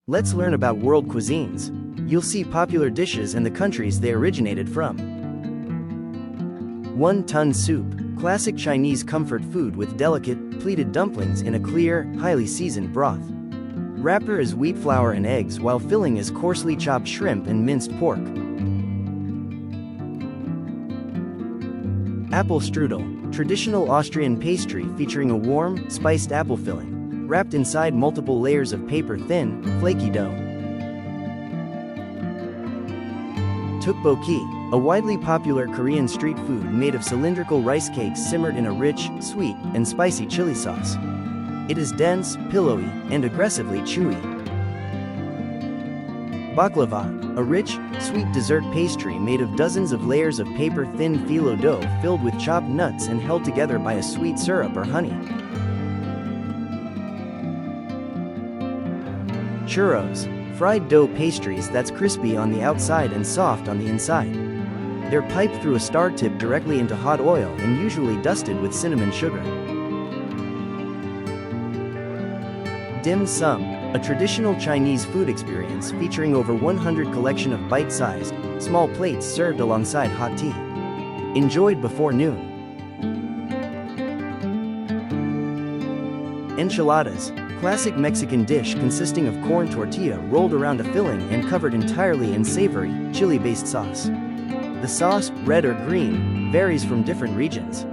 Let's learn about world cuisines. You'll see popular dishes and the countries they originated from. Wonton Soup, classic Chinese comfort food with delicate, pleated dumplings in a clear, highly seasoned broth. Wrapper is wheat flour and eggs while filling is coarsely chopped shrimp and minced pork. Apple strudel, traditional Austrian pastry featuring a warm, spiced apple filling, wrapped inside multiple layers of paper-thin, flaky dough. Tteokbokki, a widely popular Korean street food made of cylindrical rice cakes simmered in a rich, sweet, and spicy chili sauce. It is dense, pillowy, and aggressively chewy. Baklava, a rich, sweet dessert pastry made of dozens of layers of paper-thin phyllo dough filled with chopped nuts and held together by a sweet syrup or honey. Churros, fried dough pastries that's crispy on the outside and soft on the inside. They're piped through a star tip directly into hot oil and usually dusted with cinnamon sugar. Dim sum, a traditional Chinese food experience featuring over 100 collection of bite-sized, small plates served alongside hot tea. Enjoyed before noon. Enchiladas, classic Mexican dish consisting of corn tortilla rolled around a filling and covered entirely in savory, chili-based sauce. The sauce, red or green, varies from different regions.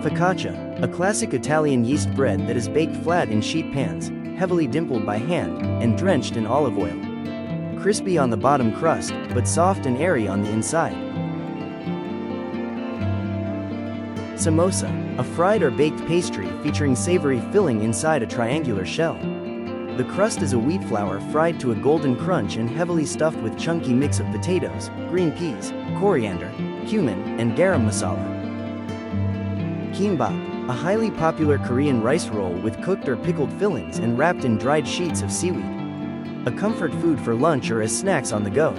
Focaccia, a classic Italian yeast bread that is baked flat in sheet pans, heavily dimpled by hand, and drenched in olive oil. Crispy on the bottom crust, but soft and airy on the inside. Samosa, a fried or baked pastry featuring savory filling inside a triangular shell. The crust is a wheat flour fried to a golden crunch and heavily stuffed with chunky mix of potatoes, green peas, coriander, cumin, and garam masala. Kimbap, a highly popular Korean rice roll with cooked or pickled fillings and wrapped in dried sheets of seaweed. A comfort food for lunch or as snacks on the go.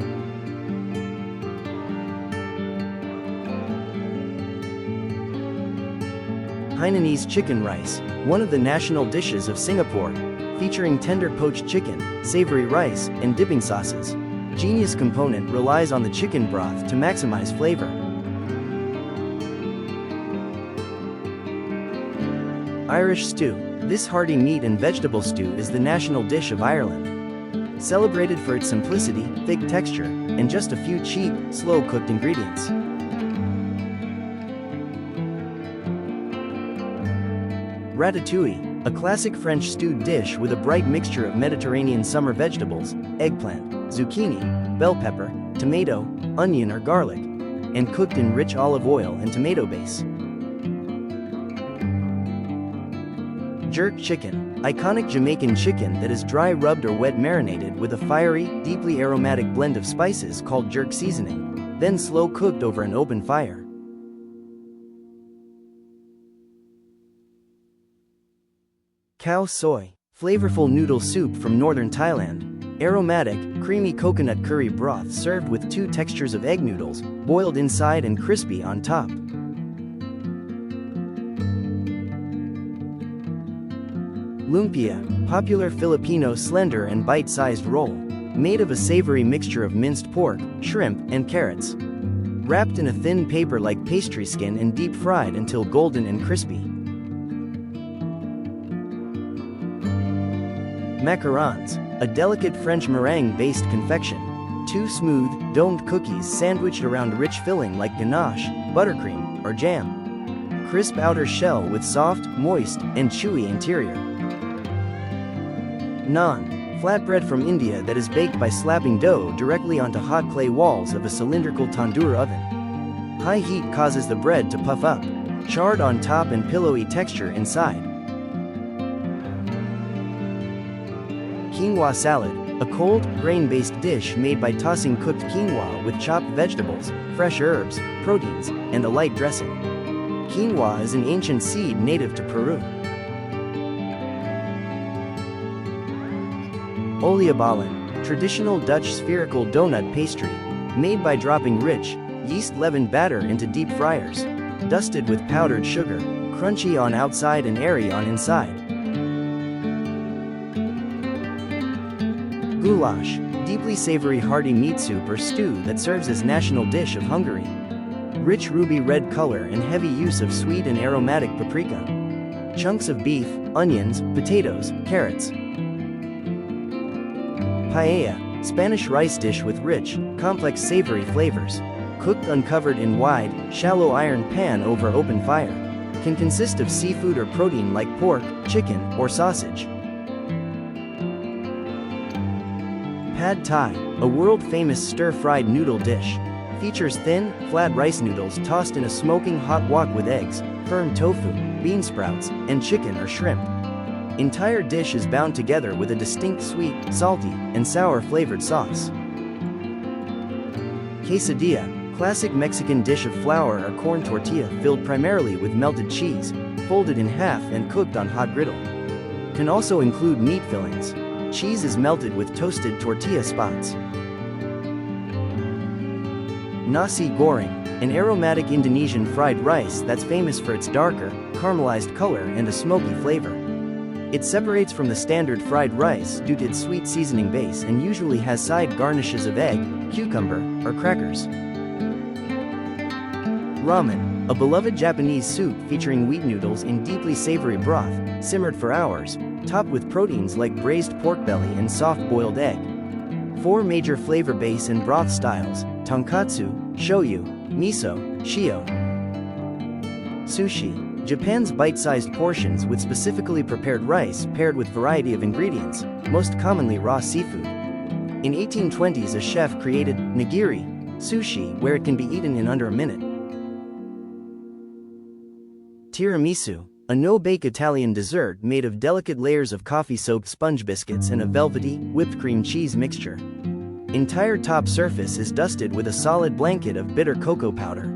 Hainanese chicken rice, one of the national dishes of Singapore, featuring tender poached chicken, savory rice, and dipping sauces. Genius component relies on the chicken broth to maximize flavor. Irish stew. This hearty meat and vegetable stew is the national dish of Ireland. Celebrated for its simplicity, thick texture, and just a few cheap, slow-cooked ingredients. Ratatouille, a classic French stewed dish with a bright mixture of Mediterranean summer vegetables, eggplant, zucchini, bell pepper, tomato, onion or garlic, and cooked in rich olive oil and tomato base. Jerk chicken, iconic Jamaican chicken that is dry rubbed or wet marinated with a fiery, deeply aromatic blend of spices called jerk seasoning, then slow cooked over an open fire. Khao soi, flavorful noodle soup from northern Thailand, aromatic, creamy coconut curry broth served with two textures of egg noodles, boiled inside and crispy on top. Lumpia, popular Filipino slender and bite-sized roll, made of a savory mixture of minced pork, shrimp, and carrots. Wrapped in a thin paper-like pastry skin and deep-fried until golden and crispy. Macarons, a delicate French meringue-based confection. Two smooth, domed cookies sandwiched around rich filling like ganache, buttercream, or jam. Crisp outer shell with soft, moist, and chewy interior. Naan, flatbread from India that is baked by slapping dough directly onto hot clay walls of a cylindrical tandoor oven. High heat causes the bread to puff up, charred on top and pillowy texture inside. Quinoa salad, a cold, grain-based dish made by tossing cooked quinoa with chopped vegetables, fresh herbs, proteins, and a light dressing. Quinoa is an ancient seed native to Peru. Oliebollen, traditional Dutch spherical donut pastry, made by dropping rich, yeast-leavened batter into deep fryers, dusted with powdered sugar, crunchy on outside and airy on inside. Goulash, deeply savory hearty meat soup or stew that serves as national dish of Hungary. Rich ruby red color and heavy use of sweet and aromatic paprika. Chunks of beef, onions, potatoes, carrots. Paella, Spanish rice dish with rich, complex savory flavors. Cooked uncovered in wide, shallow iron pan over open fire. Can consist of seafood or protein like pork, chicken, or sausage. Pad Thai, a world-famous stir-fried noodle dish. Features thin, flat rice noodles tossed in a smoking hot wok with eggs, firm tofu, bean sprouts, and chicken or shrimp. Entire dish is bound together with a distinct sweet, salty, and sour flavored sauce. Quesadilla, classic Mexican dish of flour or corn tortilla filled primarily with melted cheese, folded in half and cooked on hot griddle. Can also include meat fillings. Cheese is melted with toasted tortilla spots. Nasi goreng, an aromatic Indonesian fried rice that's famous for its darker, caramelized color and a smoky flavor. It separates from the standard fried rice due to its sweet seasoning base and usually has side garnishes of egg, cucumber, or crackers. Ramen, a beloved Japanese soup featuring wheat noodles in deeply savory broth, simmered for hours, topped with proteins like braised pork belly and soft-boiled egg. 4 major flavor base and broth styles: tonkatsu, shoyu, miso, shio. Sushi, Japan's bite-sized portions with specifically prepared rice paired with variety of ingredients, most commonly raw seafood. In 1820s a chef created nigiri, sushi, where it can be eaten in under a minute. Tiramisu, a no-bake Italian dessert made of delicate layers of coffee-soaked sponge biscuits and a velvety, whipped cream cheese mixture. Entire top surface is dusted with a solid blanket of bitter cocoa powder.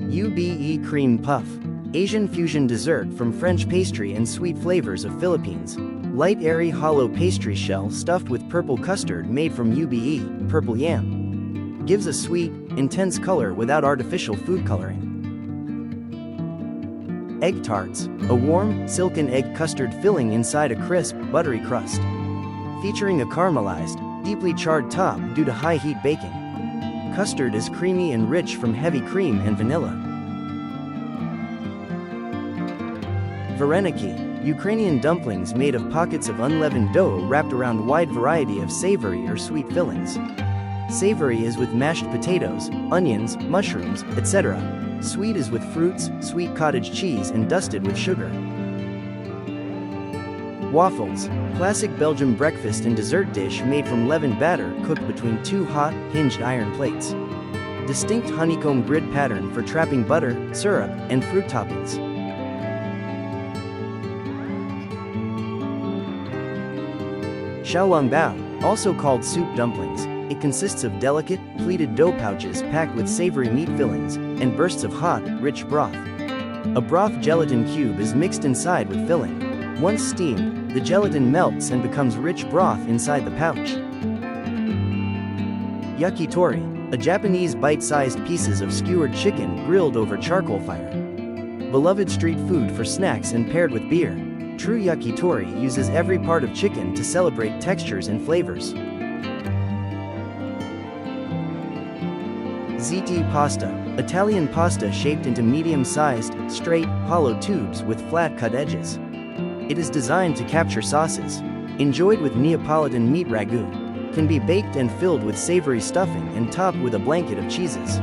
Ube cream puff, Asian fusion dessert from French pastry and sweet flavors of Philippines. Light airy hollow pastry shell stuffed with purple custard made from ube, purple yam. Gives a sweet, intense color without artificial food coloring. Egg tarts, a warm, silken egg custard filling inside a crisp, buttery crust. Featuring a caramelized, deeply charred top due to high heat baking. Custard is creamy and rich from heavy cream and vanilla. Vareniki, Ukrainian dumplings made of pockets of unleavened dough wrapped around a wide variety of savory or sweet fillings. Savory is with mashed potatoes, onions, mushrooms, etc. Sweet is with fruits, sweet cottage cheese and dusted with sugar. Waffles, classic Belgian breakfast and dessert dish made from leavened batter cooked between 2 hot, hinged iron plates. Distinct honeycomb grid pattern for trapping butter, syrup, and fruit toppings. Xiaolongbao, also called soup dumplings. It consists of delicate, pleated dough pouches packed with savory meat fillings, and bursts of hot, rich broth. A broth gelatin cube is mixed inside with filling. Once steamed, the gelatin melts and becomes rich broth inside the pouch. Yakitori, a Japanese bite-sized pieces of skewered chicken grilled over charcoal fire. Beloved street food for snacks and paired with beer. True yakitori uses every part of chicken to celebrate textures and flavors. Ziti pasta, Italian pasta shaped into medium-sized, straight, hollow tubes with flat cut edges. It is designed to capture sauces. Enjoyed with Neapolitan meat ragu. Can be baked and filled with savory stuffing and topped with a blanket of cheeses.